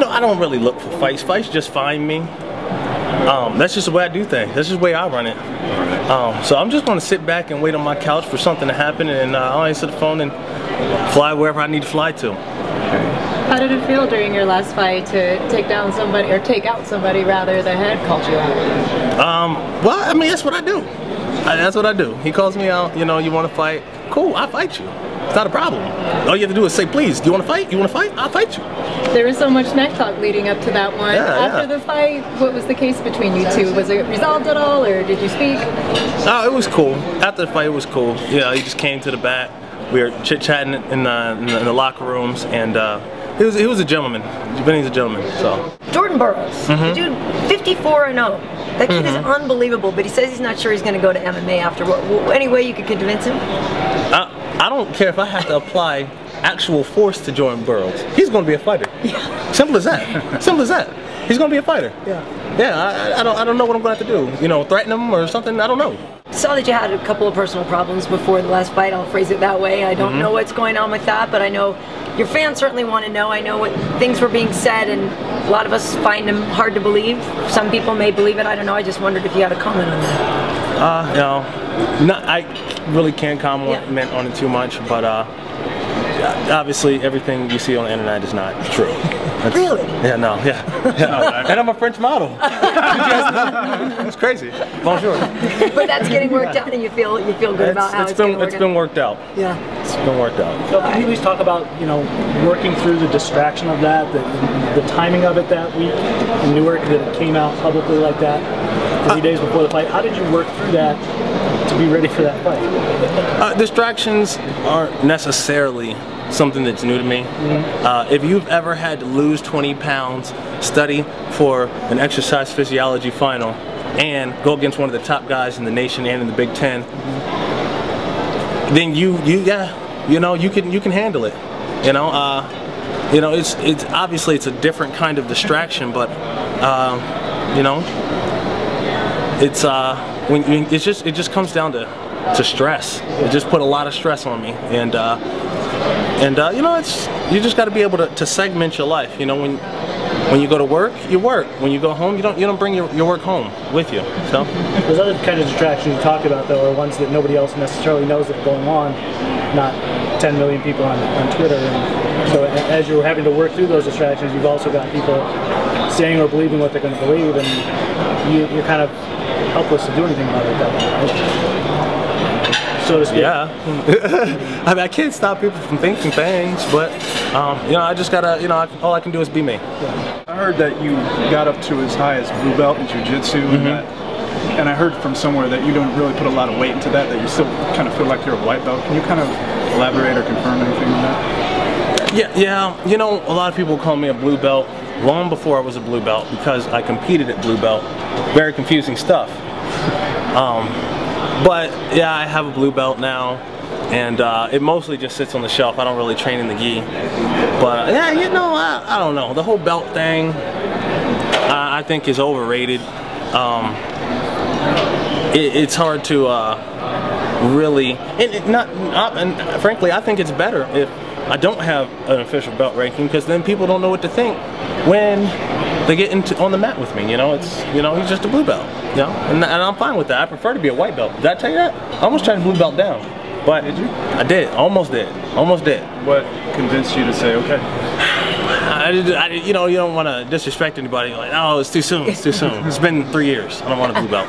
know, I don't really look for fights. Fights just find me. That's just the way I do things. That's just the way I run it. So I'm just going to sit back and wait on my couch for something to happen, and I'll answer the phone and fly wherever I need to fly to. How did it feel during your last fight to take down somebody, or take out somebody rather, that had called you out? Well, I mean, that's what I do. That's what I do. He calls me out, you know, you want to fight? Cool, I'll fight you. It's not a problem. All you have to do is say, please, do you want to fight? You want to fight? I'll fight you. There was so much smack talk leading up to that one. After the fight, what was the case between you two? Was it resolved at all, or did you speak? Oh, it was cool. After the fight, it was cool. Yeah, he just came to the bat. We were chit-chatting in the locker rooms, and he was a gentleman. Vinny's a gentleman. So Jordan Burroughs, the dude, 54-0. That kid is unbelievable, but he says he's not sure he's going to go to MMA after. Any way you could convince him? I don't care if I have to apply actual force to Jordan Burroughs. He's going to be a fighter. Yeah. Simple as that. Simple as that. He's going to be a fighter. Yeah. Yeah. I don't know what I'm going to have to do. You know, threaten him or something. I don't know. I saw that you had a couple of personal problems before the last fight. I'll phrase it that way. I don't know what's going on with that, but I know your fans certainly want to know. I know what things were being said, and a lot of us find them hard to believe. Some people may believe it. I don't know. I just wondered if you had a comment on that. No, I really can't comment on it too much, but obviously everything you see on the internet is not true. Really? Yeah, no, yeah. And I'm a French model. It's crazy. Bonjour. But that's getting worked out, and you feel good about how it's been worked out. Yeah. It's been worked out. So can you please talk about, you know, working through the distraction of that, the timing of it that week in Newark, that it came out publicly like that 3 days before the fight? How did you work through that to be ready for that fight? Distractions aren't necessarily something that's new to me. If you've ever had to lose 20 pounds, study for an exercise physiology final, and go against one of the top guys in the nation and in the Big Ten, then you can handle it. You know, it's obviously it's a different kind of distraction, but you know, it's it just comes down to stress. It just put a lot of stress on me, and you know, you just got to be able to segment your life. You know, when you go to work, you work. When you go home, you don't bring your work home with you. So those other kind of distractions you talked about, though, are ones that nobody else necessarily knows that are going on. Not 10 million people on Twitter. And so as you're having to work through those distractions, you've also got people saying or believing what they're going to believe, and you're kind of helpless to do anything about it at that point, right? So to speak. Yeah. I mean, I can't stop people from thinking things, but you know, I just gotta, you know, all I can do is be me. Yeah. I heard that you got up to as high as blue belt in jiu-jitsu, and I heard from somewhere that you don't really put a lot of weight into that, that you still kind of feel like you're a white belt. Can you kind of elaborate or confirm anything on that? Yeah. You know, a lot of people call me a blue belt long before I was a blue belt, because I competed at blue belt. Very confusing stuff. But yeah, I have a blue belt now, and it mostly just sits on the shelf. I don't really train in the gi. But yeah, you know, I don't know. The whole belt thing, I think, is overrated. It's hard to really, and frankly, I think it's better if I don't have an official belt ranking, because then people don't know what to think when they get on the mat with me. You know, he's just a blue belt. You know, and I'm fine with that. I prefer to be a white belt. Did I tell you that? I almost tried to blue belt down, but did you? I did. Almost did. What convinced you to say okay? You know, you don't want to disrespect anybody. Like, oh, it's too soon. It's too soon. It's been 3 years. I don't want a blue belt.